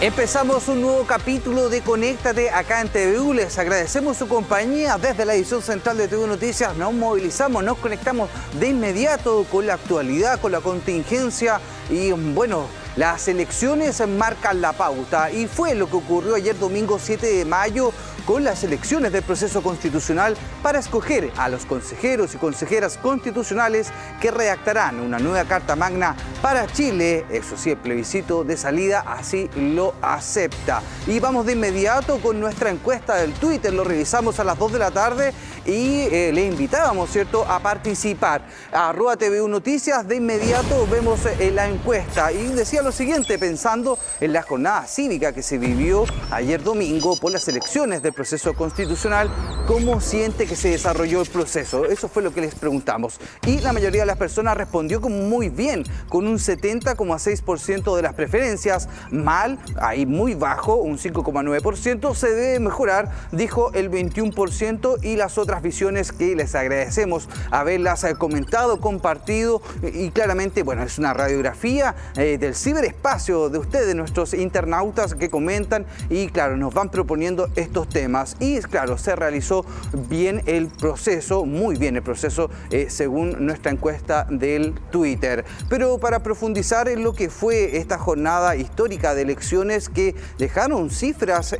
Empezamos un nuevo capítulo de Conéctate acá en TVU. Les agradecemos su compañía desde la edición central de TVU Noticias. Nos movilizamos, nos conectamos de inmediato con la actualidad, con la contingencia y bueno, las elecciones marcan la pauta y fue lo que ocurrió ayer domingo 7 de mayo con las elecciones del proceso constitucional para escoger a los consejeros y consejeras constitucionales que redactarán una nueva Carta Magna para Chile. Eso sí, el plebiscito de salida así lo acepta. Y vamos de inmediato con nuestra encuesta del Twitter, lo revisamos a las 2 de la tarde y le invitábamos, ¿cierto?, a participar. @TVU Noticias, de inmediato vemos la encuesta y decía lo siguiente, pensando en la jornada cívica que se vivió ayer domingo por las elecciones del proceso constitucional, ¿cómo siente que se desarrolló el proceso? Eso fue lo que les preguntamos. Y la mayoría de las personas respondió como muy bien, con un 70,6% de las preferencias. Mal, ahí muy bajo, un 5,9%. Se debe mejorar, dijo el 21%. Y las otras visiones que les agradecemos haberlas comentado, compartido. Y claramente, bueno, es una radiografía del ciberespacio de ustedes, nuestros internautas que comentan y, claro, nos van proponiendo estos temas. Y claro, se realizó bien el proceso, muy bien el proceso, según nuestra encuesta del Twitter. Pero para profundizar en lo que fue esta jornada histórica de elecciones que dejaron cifras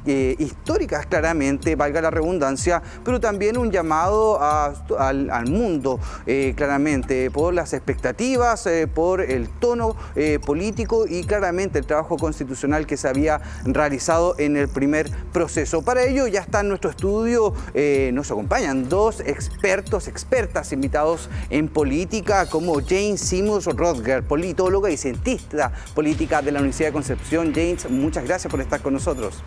históricas claramente, valga la redundancia, pero también un llamado al mundo, claramente, por las expectativas, por el tono político y claramente el trabajo constitucional que se había realizado en el primer proceso. Para ello ya está en nuestro estudio, nos acompañan dos expertas invitados en política, como Jane Simmons-Rodger, politóloga y cientista política de la Universidad de Concepción. Jane, muchas gracias por estar con nosotros.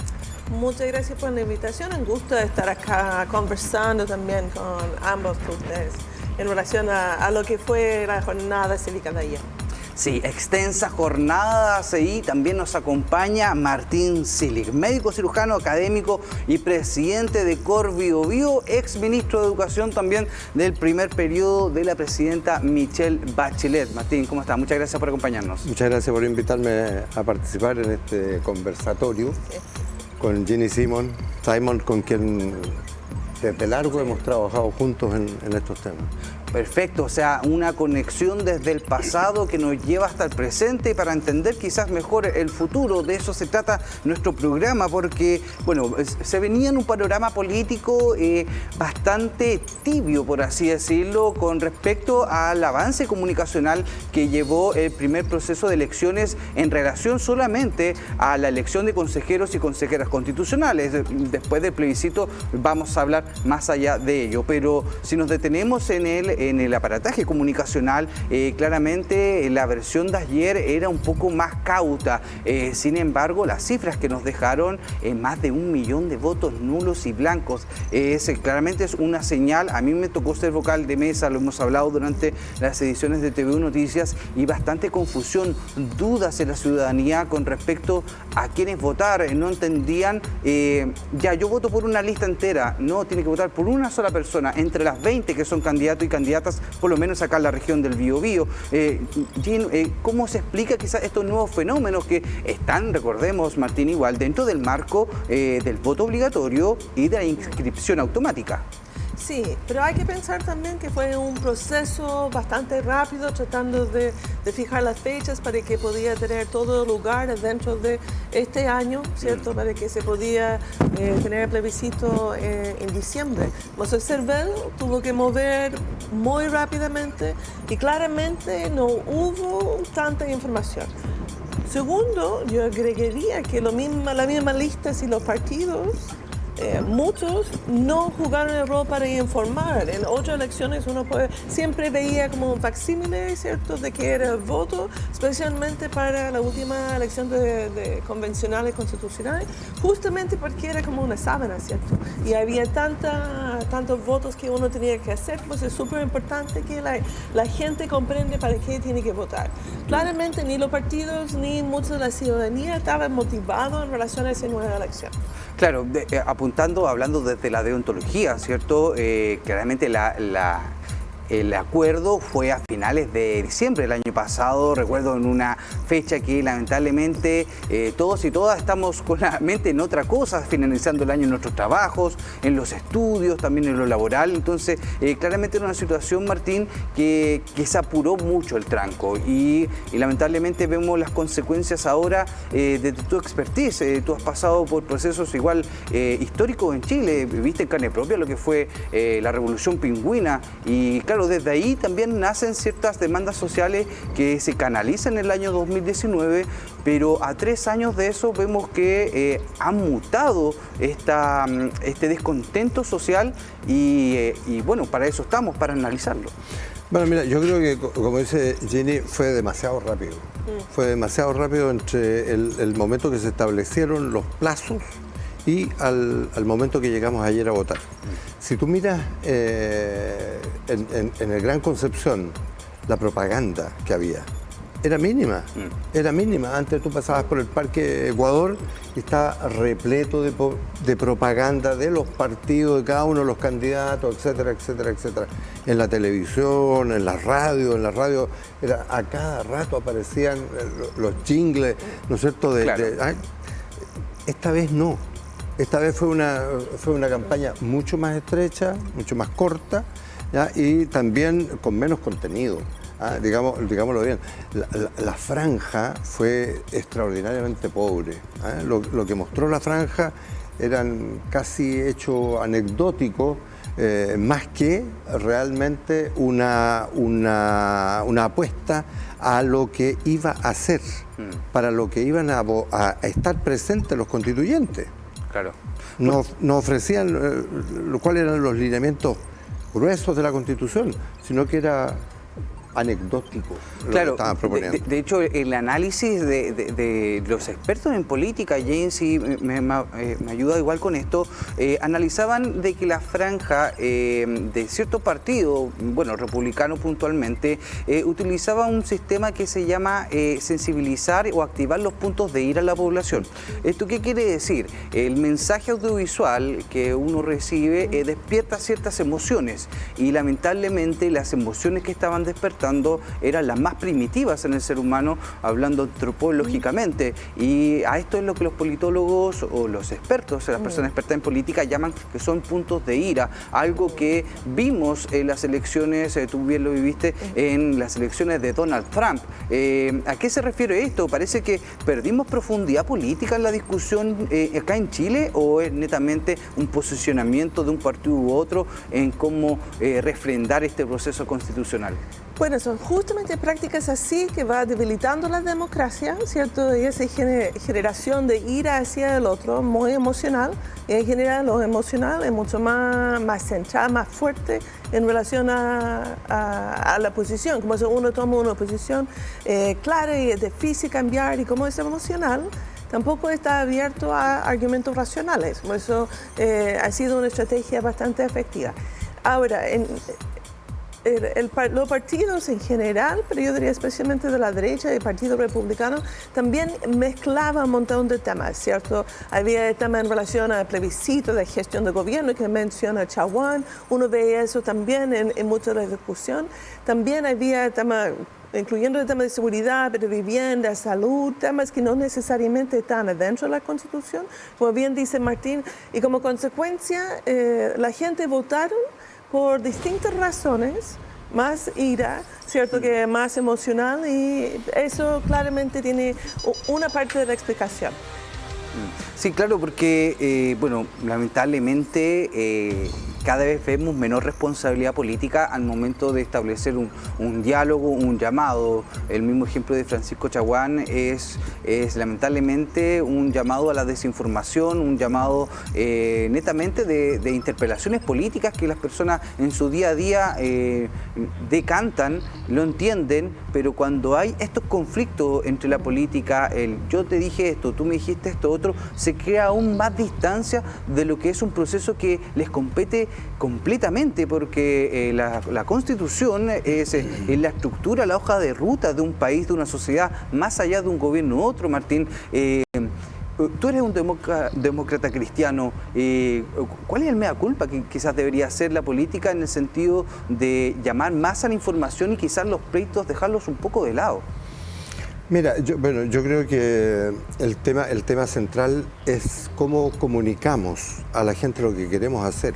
Muchas gracias por la invitación. Un gusto estar acá conversando también con ambos de ustedes en relación a lo que fue la jornada cívica de ayer. Sí, extensa jornada y también nos acompaña Martín Silig, médico cirujano académico y presidente de COR Biobío, ex ministro de Educación también del primer periodo de la presidenta Michelle Bachelet. Martín, ¿cómo estás? Muchas gracias por acompañarnos. Muchas gracias por invitarme a participar en este conversatorio. Sí. Con Jenny Simon, con quien desde largo hemos trabajado juntos en estos temas. Perfecto, o sea, una conexión desde el pasado que nos lleva hasta el presente para entender quizás mejor el futuro. De eso se trata nuestro programa, porque, bueno, se venía en un panorama político bastante tibio, por así decirlo, con respecto al avance comunicacional que llevó el primer proceso de elecciones en relación solamente a la elección de consejeros y consejeras constitucionales. Después del plebiscito vamos a hablar más allá de ello, pero si nos detenemos en el aparataje comunicacional, claramente la versión de ayer era un poco más cauta. Sin embargo, las cifras que nos dejaron, más de 1 millón de votos nulos y blancos, claramente es una señal. A mí me tocó ser vocal de mesa, lo hemos hablado durante las ediciones de TVU Noticias, y bastante confusión, dudas en la ciudadanía con respecto a quiénes votar. No entendían, ya, yo voto por una lista entera. No, tiene que votar por una sola persona, entre las 20 que son candidatos y candidatas, por lo menos acá en la región del Biobío. ¿Cómo se explica quizás estos nuevos fenómenos que están, recordemos, Martín, igual dentro del marco del voto obligatorio y de la inscripción automática? Sí, pero hay que pensar también que fue un proceso bastante rápido, tratando de fijar las fechas para que podía tener todo lugar dentro de este año, ¿cierto? Para que se podía tener el plebiscito en diciembre. El CERVEL tuvo que mover muy rápidamente y claramente no hubo tanta información. Segundo, yo agregaría que la misma lista, si los partidos, muchos no jugaron el rol para informar. En otras elecciones uno siempre veía como un facsímile, ¿cierto?, de que era el voto, especialmente para la última elección de convencionales constitucionales, justamente porque era como una sábana, ¿cierto? Y había tantos votos que uno tenía que hacer, pues es súper importante que la gente comprende para qué tiene que votar. Claramente ni los partidos ni mucha de la ciudadanía estaban motivados en relación a esa nueva elección. Claro, hablando desde la deontología, ¿cierto? Claramente el acuerdo fue a finales de diciembre del año pasado. Recuerdo en una fecha que lamentablemente todos y todas estamos con la mente en otra cosa, finalizando el año en nuestros trabajos, en los estudios, también en lo laboral. Entonces, claramente era una situación, Martín, que se apuró mucho el tranco y lamentablemente vemos las consecuencias ahora de tu expertise. Tú has pasado por procesos igual históricos en Chile, viste en carne propia lo que fue la Revolución Pingüina y claro, desde ahí también nacen ciertas demandas sociales que se canalizan en el año 2019, pero a 3 años de eso vemos que ha mutado este descontento social y bueno, para eso estamos, para analizarlo. Bueno, mira, yo creo que, como dice Ginny, fue demasiado rápido. Fue demasiado rápido entre el momento que se establecieron los plazos y al momento que llegamos ayer a votar. Si tú miras en el Gran Concepción, la propaganda que había era mínima, era mínima. Antes tú pasabas por el Parque Ecuador y estaba repleto de propaganda de los partidos, de cada uno de los candidatos, etcétera, etcétera, etcétera. En la televisión, en la radio, a cada rato aparecían los jingles, ¿no es cierto? Esta vez no. Esta vez fue una campaña mucho más estrecha, mucho más corta, ¿ya? Y también con menos contenido. Digámoslo bien, la franja fue extraordinariamente pobre. Lo que mostró la franja eran casi hechos anecdóticos, más que realmente una apuesta a lo que iba a hacer, para lo que iban a estar presentes los constituyentes. Claro. No ofrecían cuáles eran los lineamientos gruesos de la Constitución, sino que era anecdótico lo que estaban proponiendo. De hecho, el análisis de los expertos en política, James, y me ayuda igual con esto, analizaban de que la franja de cierto partido, bueno, republicano puntualmente, utilizaba un sistema que se llama sensibilizar o activar los puntos de ira a la población. ¿Esto qué quiere decir? El mensaje audiovisual que uno recibe despierta ciertas emociones y lamentablemente las emociones que estaban despertando eran las más primitivas en el ser humano, hablando antropológicamente, y a esto es lo que los politólogos o los expertos, las personas expertas en política, llaman que son puntos de ira, algo que vimos en las elecciones, tú bien lo viviste, en las elecciones de Donald Trump. ¿A qué se refiere esto? ¿Parece que perdimos profundidad política en la discusión acá en Chile o es netamente un posicionamiento de un partido u otro en cómo refrendar este proceso constitucional? Bueno, son justamente prácticas así que va debilitando la democracia, ¿cierto? Y esa generación de ira hacia el otro, muy emocional. Y en general lo emocional es mucho más central, más fuerte en relación a la posición. Como si uno toma una posición clara y es difícil cambiar, y como es emocional, tampoco está abierto a argumentos racionales. Por eso ha sido una estrategia bastante efectiva. Ahora, los partidos en general, pero yo diría especialmente de la derecha y el Partido Republicano, también mezclaban un montón de temas, ¿cierto? Había el tema en relación al plebiscito de gestión de gobierno que menciona Chaguán, uno ve eso también en mucha de la discusión. También había el tema, incluyendo el tema de seguridad, de vivienda, salud, temas que no necesariamente están adentro de la Constitución, como bien dice Martín, y como consecuencia la gente votaron por distintas razones, más ira, ¿cierto? Que más emocional, y eso claramente tiene una parte de la explicación. Sí, claro, porque, bueno, lamentablemente cada vez vemos menor responsabilidad política al momento de establecer un diálogo, un llamado. El mismo ejemplo de Francisco Chaguán es lamentablemente un llamado a la desinformación, un llamado netamente de interpelaciones políticas que las personas en su día a día decantan, lo entienden, pero cuando hay estos conflictos entre la política, yo te dije esto, tú me dijiste esto otro, se crea aún más distancia de lo que es un proceso que les compete completamente, porque la Constitución es la estructura, la hoja de ruta de un país, de una sociedad, más allá de un gobierno u otro, Martín. Tú eres un demócrata cristiano. ¿Cuál es el mea culpa que quizás debería hacer la política en el sentido de llamar más a la información y quizás los pleitos dejarlos un poco de lado? Mira, yo creo que el tema central es cómo comunicamos a la gente lo que queremos hacer.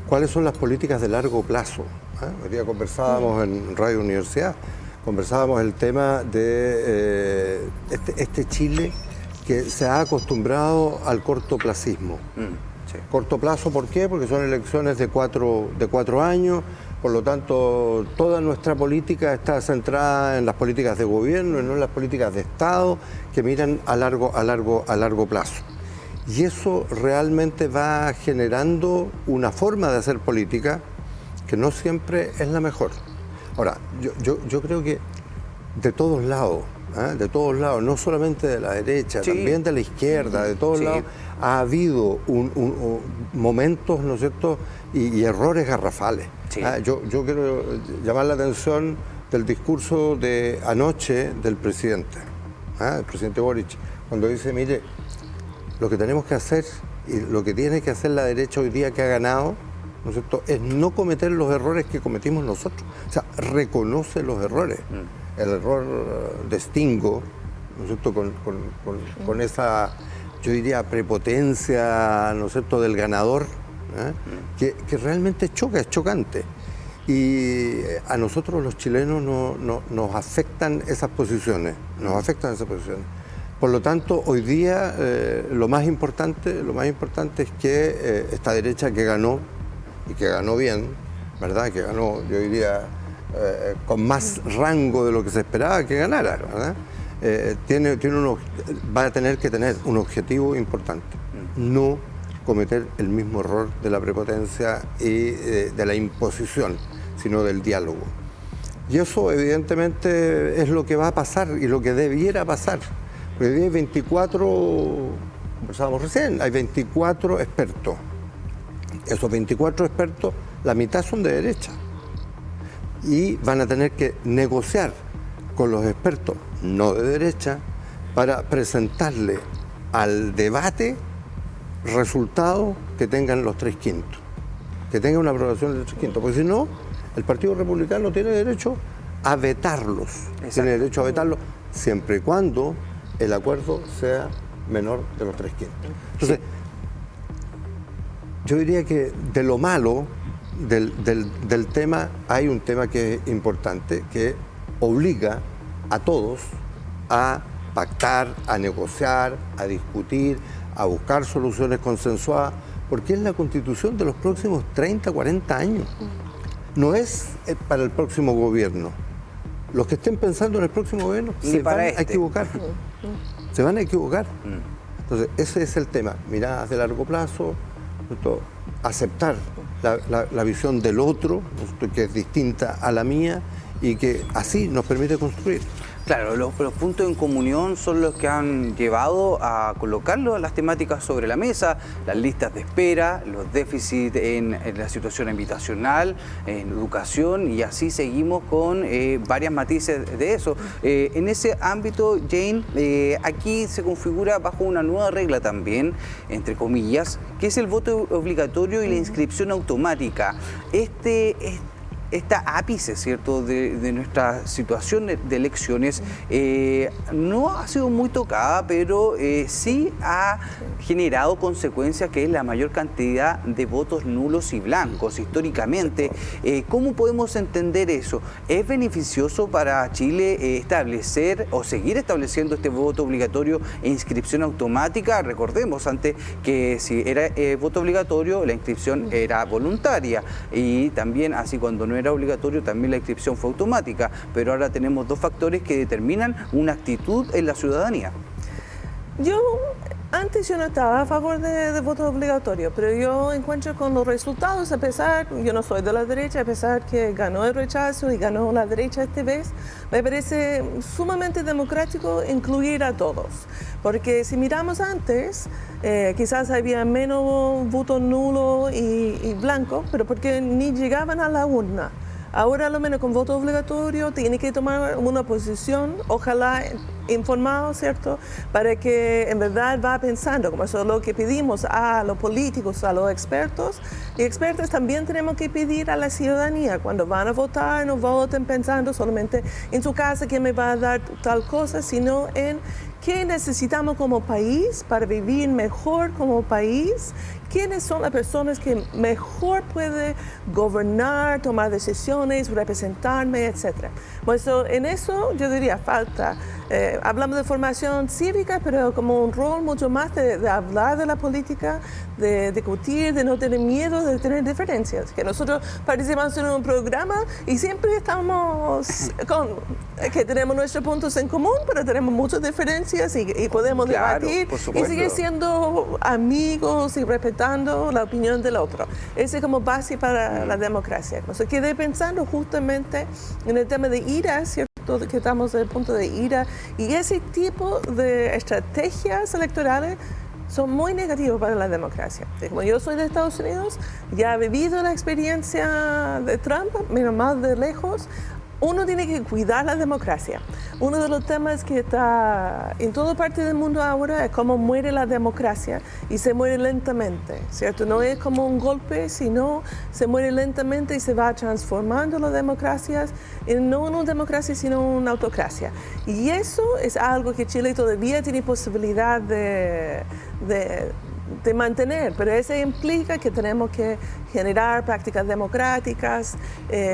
¿Cuáles son las políticas de largo plazo? Hoy día conversábamos en Radio Universidad, conversábamos el tema de este Chile que se ha acostumbrado al cortoplacismo. Sí. Corto plazo, ¿por qué? Porque son elecciones de cuatro años, por lo tanto toda nuestra política está centrada en las políticas de gobierno y no en las políticas de Estado que miran a largo plazo. Y eso realmente va generando una forma de hacer política que no siempre es la mejor. Ahora, yo creo que de todos lados, no solamente de la derecha, sí, también de la izquierda, de todos sí, lados, ha habido momentos, ¿no es cierto?, y errores garrafales. Sí. Yo quiero llamar la atención del discurso de anoche del presidente, el presidente Boric, cuando dice, mire, lo que tenemos que hacer y lo que tiene que hacer la derecha hoy día que ha ganado, ¿no es cierto?, es no cometer los errores que cometimos nosotros. O sea, reconoce los errores. El error de Stingo, ¿no es cierto?, con esa, yo diría, prepotencia, ¿no es cierto?, del ganador, que realmente choca, es chocante. Y a nosotros los chilenos nos afectan esas posiciones, Por lo tanto, hoy día lo más importante es que esta derecha que ganó, y que ganó bien, ¿verdad?, que ganó, yo diría, con más rango de lo que se esperaba que ganara, ¿verdad?, va a tener que tener un objetivo importante, no cometer el mismo error de la prepotencia y de la imposición, sino del diálogo. Y eso evidentemente es lo que va a pasar y lo que debiera pasar. Porque hoy hay 24, conversábamos recién, hay 24 expertos. Esos 24 expertos, la mitad son de derecha. Y van a tener que negociar con los expertos no de derecha para presentarle al debate resultados que tengan los 3/5, que tengan una aprobación de 3/5, porque si no, el Partido Republicano tiene derecho a vetarlos. Exacto. Tiene derecho a vetarlos siempre y cuando el acuerdo sea menor de los 3/5. Entonces, yo diría que de lo malo del tema hay un tema que es importante, que obliga a todos a pactar, a negociar, a discutir, a buscar soluciones consensuadas, porque es la Constitución de los próximos 30, 40 años. No es para el próximo gobierno. Los que estén pensando en el próximo gobierno se van a equivocar. Se van a equivocar. Entonces, ese es el tema. Miradas de largo plazo, aceptar la visión del otro, que es distinta a la mía y que así nos permite construir. Claro, los puntos en comunión son los que han llevado a colocarlo las temáticas sobre la mesa, las listas de espera, los déficits en la situación habitacional, en educación, y así seguimos con varias matices de eso. En ese ámbito, Jane, aquí se configura bajo una nueva regla también, entre comillas, que es el voto obligatorio y la inscripción automática. Esta ápice, ¿cierto?, de nuestra situación de elecciones no ha sido muy tocada, pero sí ha generado consecuencias, que es la mayor cantidad de votos nulos y blancos históricamente. ¿Cómo podemos entender eso? ¿Es beneficioso para Chile establecer o seguir estableciendo este voto obligatorio e inscripción automática? Recordemos antes que si era voto obligatorio, la inscripción era voluntaria, y también así cuando no era obligatorio también la inscripción fue automática, pero ahora tenemos dos factores que determinan una actitud en la ciudadanía. Antes yo no estaba a favor de voto obligatorio, pero yo encuentro con los resultados, yo no soy de la derecha, a pesar que ganó el rechazo y ganó la derecha esta vez, me parece sumamente democrático incluir a todos. Porque si miramos antes, quizás había menos votos nulos y blancos, pero porque ni llegaban a la urna. Ahora, a lo menos con voto obligatorio, tiene que tomar una posición, ojalá informado, ¿cierto? Para que en verdad va pensando, como eso es lo que pedimos a los políticos, a los expertos. Y expertos también tenemos que pedir a la ciudadanía, cuando van a votar, no voten pensando solamente en su casa que me va a dar tal cosa, sino en qué necesitamos como país para vivir mejor como país, quiénes son las personas que mejor pueden gobernar, tomar decisiones, representarme, etc. Pues en eso yo diría falta. Hablamos de formación cívica, pero como un rol mucho más de hablar de la política, de discutir, de no tener miedo, de tener diferencias. Que nosotros participamos en un programa y siempre estamos que tenemos nuestros puntos en común, pero tenemos muchas diferencias y podemos debatir y seguir siendo amigos y respetando la opinión del otro. Ese es como base para la democracia. Entonces quedé pensando justamente en el tema de ira, ¿cierto? Que estamos en el punto de ira y ese tipo de estrategias electorales son muy negativos para la democracia. Como yo soy de Estados Unidos, ya he vivido la experiencia de Trump, menos más de lejos. Uno tiene que cuidar la democracia. Uno de los temas que está en toda parte del mundo ahora es cómo muere la democracia y se muere lentamente, ¿cierto? No es como un golpe, sino se muere lentamente y se va transformando las democracias en no una democracia, sino una autocracia. Y eso es algo que Chile todavía tiene posibilidad de mantener, pero eso implica que tenemos que generar prácticas democráticas.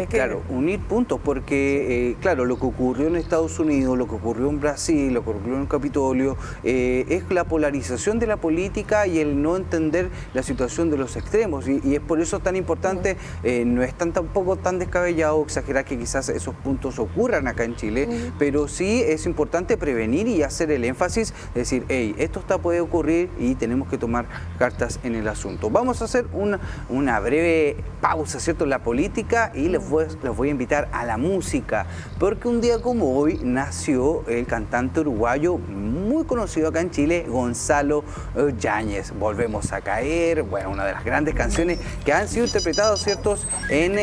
Claro, unir puntos, porque claro, lo que ocurrió en Estados Unidos, lo que ocurrió en Brasil, lo que ocurrió en el Capitolio, es la polarización de la política y el no entender la situación de los extremos, y es por eso tan importante, no es tampoco tan descabellado exagerar que quizás esos puntos ocurran acá en Chile, pero sí es importante prevenir y hacer el énfasis, decir, hey, esto puede ocurrir y tenemos que tomar cartas en el asunto. Vamos a hacer una breve pausa, ¿cierto?, en la política y los voy a invitar a la música, porque un día como hoy nació el cantante uruguayo muy conocido acá en Chile, Gonzalo Yáñez. Volvemos a caer, bueno, una de las grandes canciones que han sido interpretadas, ¿cierto?, en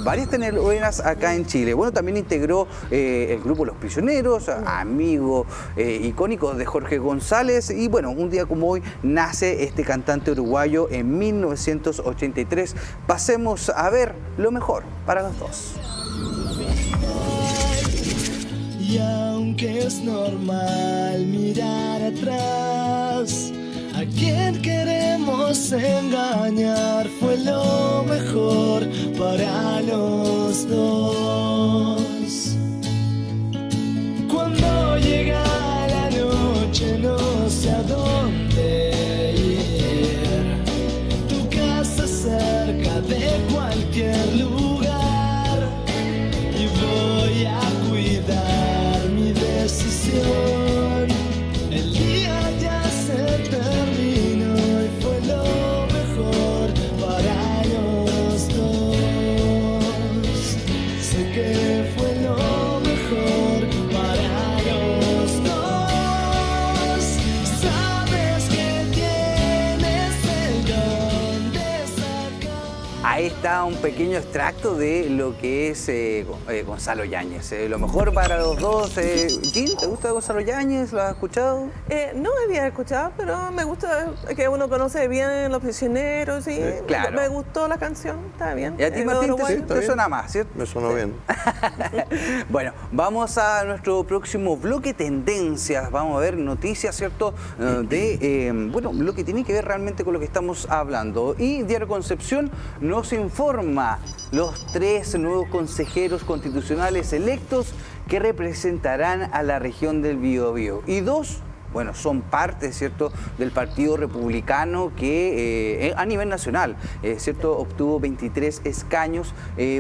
varias telenovelas acá en Chile. Bueno, también integró el grupo Los Prisioneros, amigo icónico de Jorge González, y bueno, un día como hoy nace este cantante uruguayo en 1983. Pasemos a ver lo mejor para los dos. Y aunque es normal mirar atrás, a quien queremos engañar fue lo mejor para los dos. Cuando llega la noche no sé a dónde ir, tu casa cerca de cualquier lugar, y voy a cuidar mi decisión. El día ya se terminó y fue lo mejor para los dos. Sé que fue lo mejor para los dos. Sabes que tienes el don de sacar. Ahí está un pequeño extracto de lo que es Gonzalo Yáñez. Lo mejor para los dos. Jean, ¿te gusta Gonzalo Yáñez? ¿Lo has escuchado? No había escuchado, pero me gusta que uno conoce bien Los Prisioneros y claro. Me gustó la canción, está bien. Y a ti, Martín, te suena más, ¿cierto? Me sonó bien. Bueno, vamos a nuestro próximo bloque tendencias. Vamos a ver noticias, ¿cierto? Bueno, lo que tiene que ver realmente con lo que estamos hablando. Y Diario Concepción nos informa los 3 nuevos consejeros constitucionales electos que representarán a la región del Biobío. Y 2, bueno, son parte, ¿cierto?, del Partido Republicano que a nivel nacional, ¿cierto?, obtuvo 23 escaños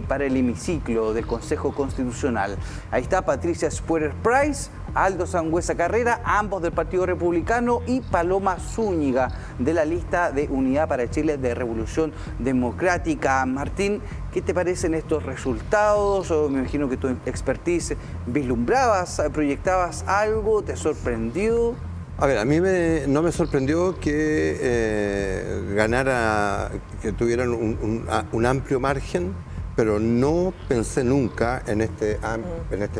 para el hemiciclo del Consejo Constitucional. Ahí está Patricia Spuerer Price, Aldo Sangüesa Carrera, ambos del Partido Republicano, y Paloma Zúñiga, de la lista de Unidad para Chile de Revolución Democrática. Martín, ¿qué te parecen estos resultados? Me imagino que tu expertise vislumbrabas, proyectabas algo, ¿te sorprendió? A ver, a mí no me sorprendió que ganara, que tuvieran un amplio margen, pero no pensé nunca en este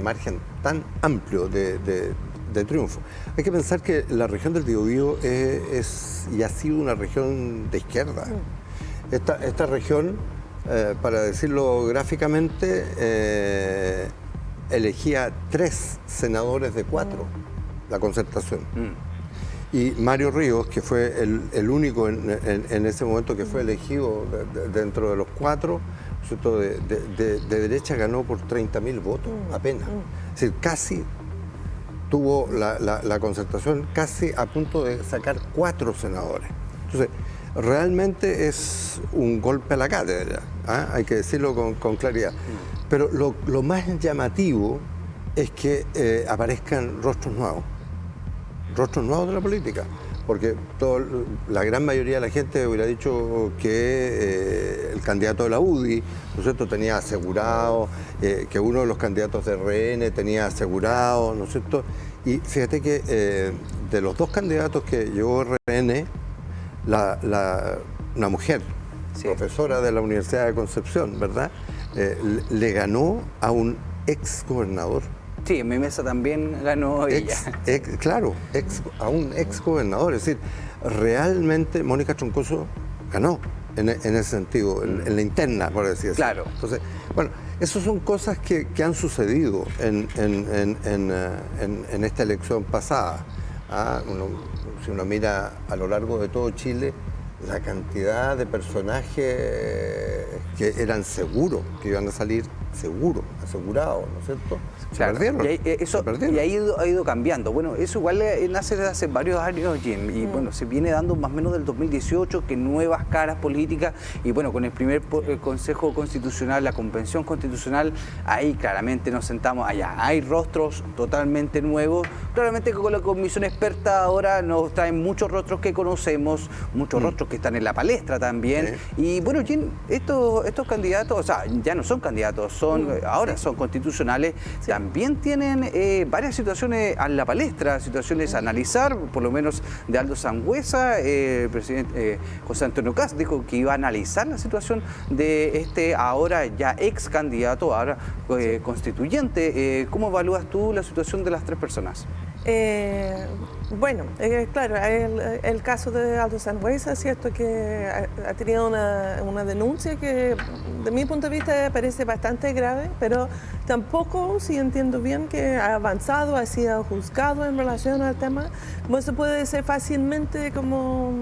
margen tan amplio de triunfo. Hay que pensar que la región del Biobío es y ha sido una región de izquierda. Esta región, para decirlo gráficamente, elegía 3 senadores de 4, la Concertación. Y Mario Ríos, que fue el único en ese momento que fue elegido dentro de los 4, ¿cierto? de derecha, ganó por 30.000 votos, apenas. Es decir, casi tuvo la Concertación casi a punto de sacar 4 senadores. Entonces, realmente es un golpe a la cátedra, ¿ah? Hay que decirlo con claridad. Pero lo más llamativo es que aparezcan rostros nuevos de la política, porque la gran mayoría de la gente hubiera dicho que el candidato de la UDI, ¿no es cierto?, tenía asegurado, que uno de los candidatos de RN tenía asegurado, ¿no es cierto? Y fíjate que de los 2 candidatos que llevó RN, una mujer, profesora de la Universidad de Concepción, ¿verdad?, le ganó a un ex gobernador. Sí, en mi mesa también ganó ella. A un ex gobernador. Es decir, realmente Mónica Troncoso ganó en ese sentido, en la interna, por decir así. Claro. Entonces, bueno, esas son cosas que han sucedido en esta elección pasada. Si uno mira a lo largo de todo Chile, la cantidad de personajes que eran seguros, que iban a salir asegurados, ¿no es cierto? Claro. Se perdieron. Y ha ido cambiando. Bueno, eso igual nace desde hace varios años, Jim, y bueno, se viene dando más o menos del 2018, que nuevas caras políticas, y bueno, con el primer Consejo Constitucional, la Convención Constitucional, ahí claramente nos sentamos allá. Hay rostros totalmente nuevos. Claramente con la comisión experta ahora nos traen muchos rostros que conocemos, muchos rostros que están en la palestra también. Sí. Y bueno, Jim, estos candidatos, o sea, ya no son candidatos, ahora son constitucionales. Sí. También tienen varias situaciones a la palestra, situaciones a analizar, por lo menos de Aldo Sangüesa. El presidente José Antonio Kast dijo que iba a analizar la situación de este ahora ya ex candidato, ahora constituyente. ¿Cómo evalúas tú la situación de las 3 personas? Bueno, claro, el caso de Aldo Sangüesa es cierto que ha tenido una denuncia que de mi punto de vista parece bastante grave, pero tampoco, si entiendo bien, que ha avanzado, ha sido juzgado en relación al tema. Como se puede ser fácilmente como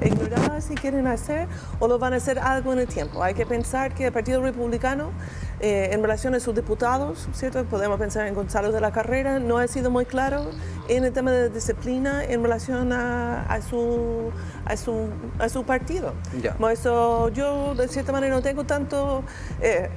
ignorado si quieren hacer, o lo van a hacer algo en el tiempo. Hay que pensar que el Partido Republicano, en relación a sus diputados, ¿cierto? Podemos pensar en Gonzalo de la Carrera, no ha sido muy claro en el tema de disciplina en relación a su partido. Yeah. Por eso yo de cierta manera no tengo tanto,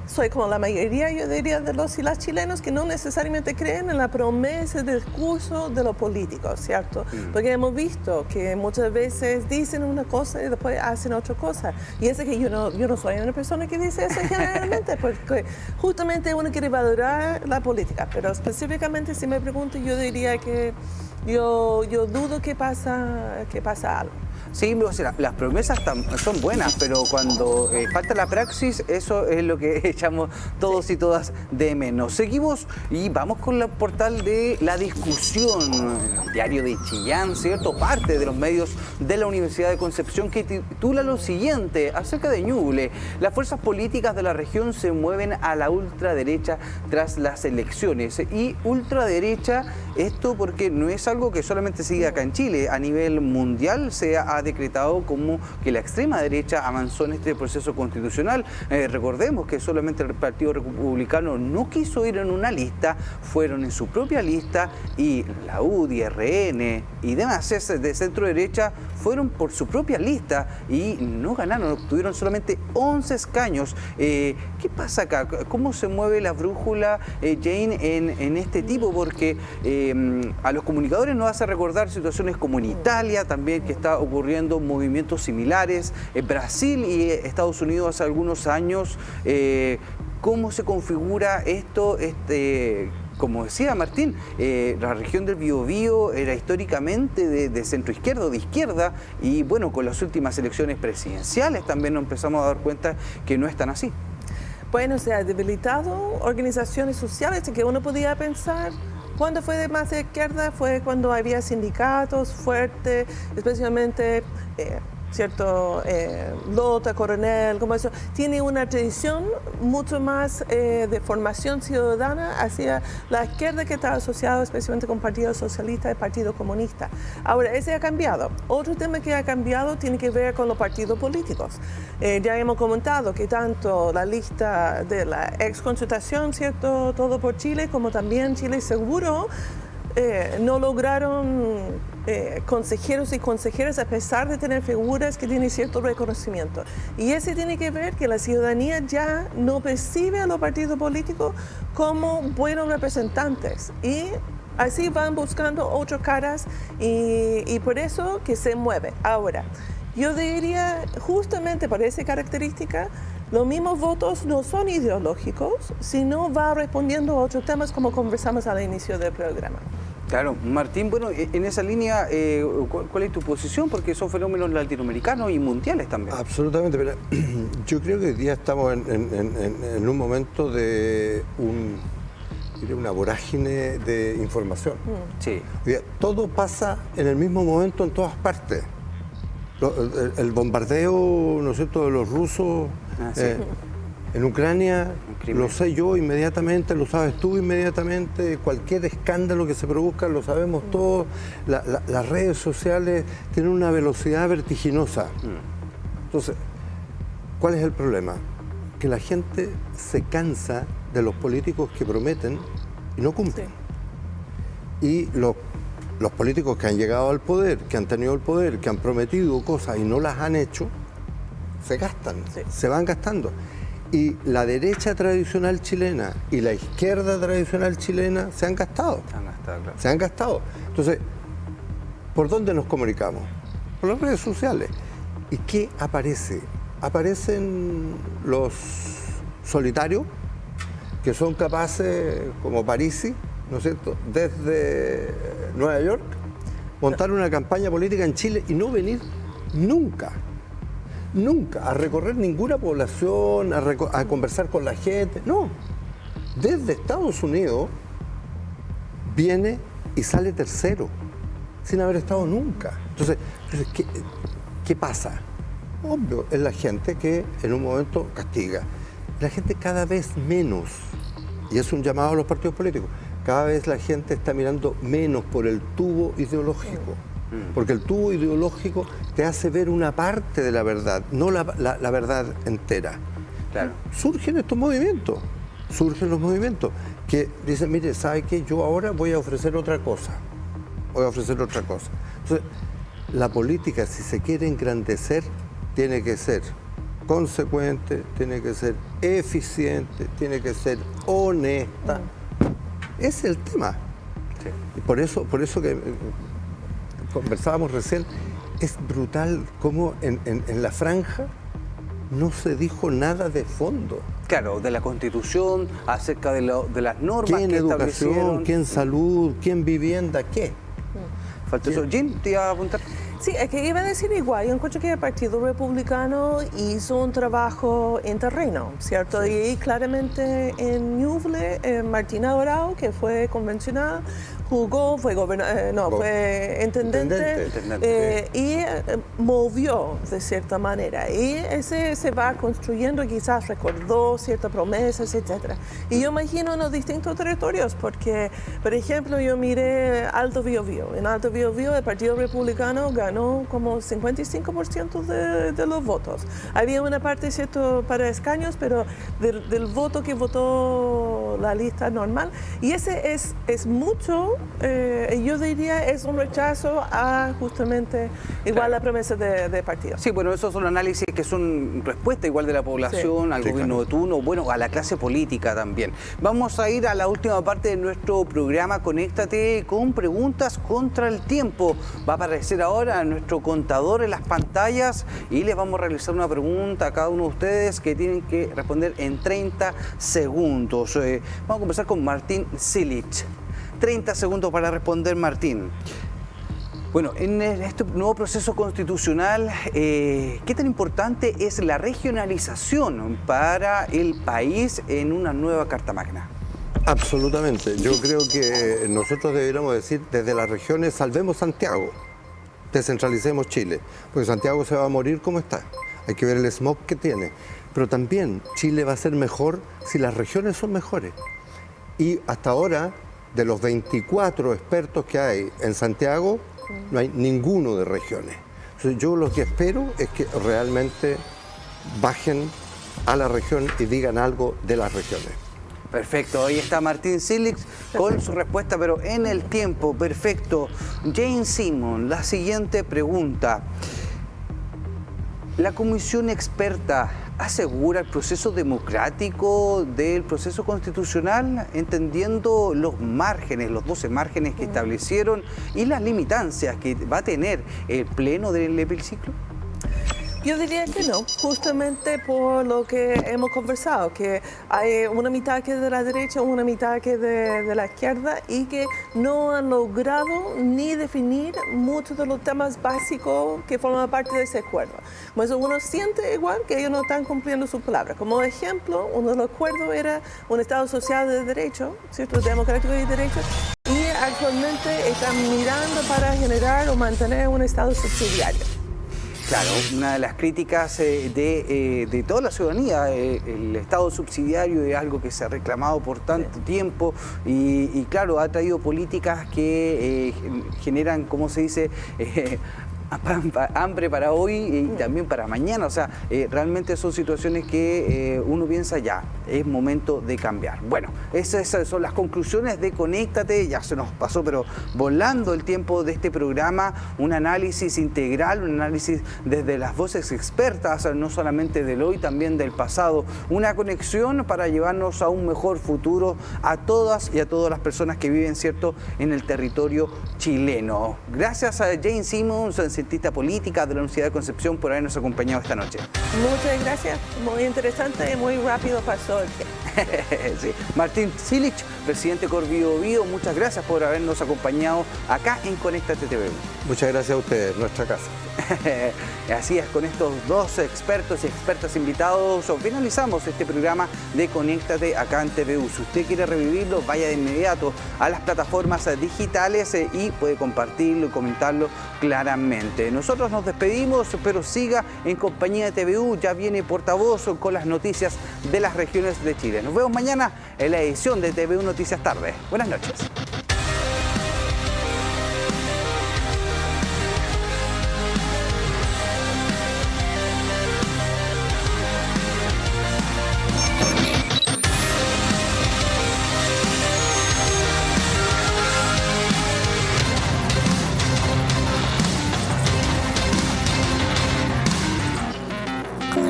soy como la mayoría, yo diría, de los y las chilenos que no necesariamente creen en la promesa del discurso de los políticos, ¿cierto? Porque hemos visto que muchas veces dicen una cosa y después hacen otra cosa. Y es que yo no soy una persona que dice eso generalmente, porque justamente uno quiere valorar la política, pero específicamente si me pregunto, yo diría que yo dudo que pasa algo. Sí, o sea, las promesas son buenas, pero cuando falta la praxis, eso es lo que echamos todos y todas de menos. Seguimos y vamos con el portal de La Discusión, el diario de Chillán, ¿cierto? Parte de los medios de la Universidad de Concepción, que titula lo siguiente acerca de Ñuble. Las fuerzas políticas de la región se mueven a la ultraderecha tras las elecciones. Y ultraderecha, esto porque no es algo que solamente sigue acá en Chile. A nivel mundial se ha decretado como que la extrema derecha avanzó en este proceso constitucional. Recordemos que solamente el Partido Republicano no quiso ir en una lista, fueron en su propia lista, y la UDI, RN y demás de centro derecha fueron por su propia lista y no ganaron, obtuvieron solamente 11 escaños. ¿Qué pasa acá? ¿Cómo se mueve la brújula, Jane, en este tipo? Porque a los comunicadores nos hace recordar situaciones como en Italia también, que está ocurriendo movimientos similares, Brasil y Estados Unidos hace algunos años. ¿Cómo se configura esto? Como decía Martín, la región del Biobío era históricamente de centro izquierda o de izquierda, y bueno, con las últimas elecciones presidenciales también nos empezamos a dar cuenta que no es tan así. Bueno, se ha debilitado organizaciones sociales que uno podía pensar. Cuando fue de más de izquierda fue cuando había sindicatos fuertes, especialmente Lota, Coronel, como eso. Tiene una tradición mucho más de formación ciudadana hacia la izquierda que está asociada especialmente con el Partido Socialista y el Partido Comunista. Ahora, ese ha cambiado. Otro tema que ha cambiado tiene que ver con los partidos políticos. Ya hemos comentado que tanto la lista de la ex consultación, ¿cierto? Todo por Chile, como también Chile Seguro, no lograron consejeros y consejeras a pesar de tener figuras que tienen cierto reconocimiento. Y ese tiene que ver que la ciudadanía ya no percibe a los partidos políticos como buenos representantes y así van buscando otras caras y por eso que se mueve. Ahora, yo diría justamente por esa característica, los mismos votos no son ideológicos, sino va respondiendo a otros temas como conversamos al inicio del programa. Claro, Martín, bueno, en esa línea, ¿cuál es tu posición? Porque son fenómenos latinoamericanos y mundiales también. Absolutamente, pero yo creo que hoy día estamos en un momento de una vorágine de información. Sí. Hoy día, todo pasa en el mismo momento en todas partes. El bombardeo, ¿no es cierto?, de los rusos en Ucrania, lo sé yo inmediatamente, lo sabes tú inmediatamente, cualquier escándalo que se produzca lo sabemos todos, las redes sociales tienen una velocidad vertiginosa. Entonces, ¿cuál es el problema? Que la gente se cansa de los políticos que prometen y no cumplen. Y los políticos que han llegado al poder, que han tenido el poder, que han prometido cosas y no las han hecho, se gastan, se van gastando. Y la derecha tradicional chilena y la izquierda tradicional chilena se han gastado. Claro. Se han gastado. Entonces, ¿por dónde nos comunicamos? Por las redes sociales. ¿Y qué aparece? Aparecen los solitarios que son capaces, como Parisi, ¿no es cierto?, desde Nueva York, montar una campaña política en Chile y no venir nunca a recorrer ninguna población, a conversar con la gente. No, desde Estados Unidos viene y sale tercero, sin haber estado nunca. Entonces ¿qué pasa? Obvio, es la gente que en un momento castiga. La gente cada vez menos, y es un llamado a los partidos políticos, cada vez la gente está mirando menos por el tubo ideológico. Porque el tubo ideológico te hace ver una parte de la verdad, no la verdad entera. Claro. Surgen estos movimientos, que dicen, mire, ¿sabe qué? Yo ahora voy a ofrecer otra cosa. Entonces, la política, si se quiere engrandecer, tiene que ser consecuente, tiene que ser eficiente, tiene que ser honesta. Ese es el tema. Sí. Y por eso que conversábamos recién, es brutal cómo en la franja no se dijo nada de fondo. Claro, de la Constitución, acerca de las normas ¿Qué en que educación, establecieron. qué en salud, qué en vivienda, qué? Falta eso. Jim, ¿te iba a apuntar? Sí, es que iba a decir igual, yo encuentro que el Partido Republicano hizo un trabajo en terreno, ¿cierto? Sí. Y claramente en Ñuble, Martín Abrao, que fue convencional, jugó, fue intendente. Y movió de cierta manera. Y ese se va construyendo, quizás recordó ciertas promesas, etc. Y yo imagino en los distintos territorios, porque, por ejemplo, yo miré Alto Biobío. En Alto Biobío el Partido Republicano ganó como 55% de los votos. Había una parte, ¿cierto?, para escaños, pero del voto que votó la lista normal. Y ese es mucho, yo diría, es un rechazo a justamente igual la promesa de partido. Sí, bueno, esos son análisis que son respuesta igual de la población, al gobierno de turno, bueno, a la clase política también. Vamos a ir a la última parte de nuestro programa Conéctate con preguntas contra el tiempo. Va a aparecer ahora nuestro contador en las pantallas y les vamos a realizar una pregunta a cada uno de ustedes que tienen que responder en 30 segundos. Vamos a comenzar con Martín Silich. 30 segundos para responder, Martín. Bueno, en este nuevo proceso constitucional, ¿qué tan importante es la regionalización para el país en una nueva Carta Magna? Absolutamente. Yo creo que nosotros deberíamos decir desde las regiones, salvemos Santiago, descentralicemos Chile, porque Santiago se va a morir como está. Hay que ver el smog que tiene. Pero también Chile va a ser mejor si las regiones son mejores. Y hasta ahora, de los 24 expertos que hay en Santiago, no hay ninguno de regiones. Entonces, yo lo que espero es que realmente bajen a la región y digan algo de las regiones. Perfecto, ahí está Martín Silich con su respuesta, pero en el tiempo. Perfecto. Jane Simon, la siguiente pregunta. ¿La comisión experta asegura el proceso democrático del proceso constitucional, entendiendo los márgenes, los 12 márgenes que establecieron y las limitancias que va a tener el pleno del plebiscito? Yo diría que no, justamente por lo que hemos conversado, que hay una mitad que es de la derecha, una mitad que es de la izquierda y que no han logrado ni definir muchos de los temas básicos que forman parte de ese acuerdo. Por eso uno siente igual que ellos no están cumpliendo sus palabras. Como ejemplo, uno de los acuerdos era un Estado social de derecho, ¿cierto? Democrático y de derecho, y actualmente están mirando para generar o mantener un Estado subsidiario. Claro, una de las críticas de toda la ciudadanía, el Estado subsidiario es algo que se ha reclamado por tanto tiempo y claro, ha traído políticas que generan, ¿cómo se dice?, hambre para hoy y también para mañana. O sea, realmente son situaciones que uno piensa ya, es momento de cambiar. Bueno, esas son las conclusiones de Conéctate. Ya se nos pasó, pero volando el tiempo de este programa, un análisis integral, un análisis desde las voces expertas, no solamente del hoy, también del pasado. Una conexión para llevarnos a un mejor futuro a todas y a todas las personas que viven, ¿cierto?, en el territorio chileno. Gracias a Jane Simmons, cientista política de la Universidad de Concepción, por habernos acompañado esta noche. Muchas gracias, muy interesante y muy rápido pasó el tiempo. Sí. Martín Silich, presidente Corvio Bio, muchas gracias por habernos acompañado acá en Conéctate TV. Muchas gracias a ustedes, nuestra casa. Así es, con estos dos expertos y expertas invitados finalizamos este programa de Conéctate acá en TVU. Si usted quiere revivirlo, vaya de inmediato a las plataformas digitales y puede compartirlo y comentarlo claramente. Nosotros nos despedimos, pero siga en compañía de TVU. Ya viene Portavoz con las noticias de las regiones de Chile. Nos vemos mañana en la edición de TVU Noticias Tarde. Buenas noches.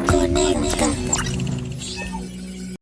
Conecta.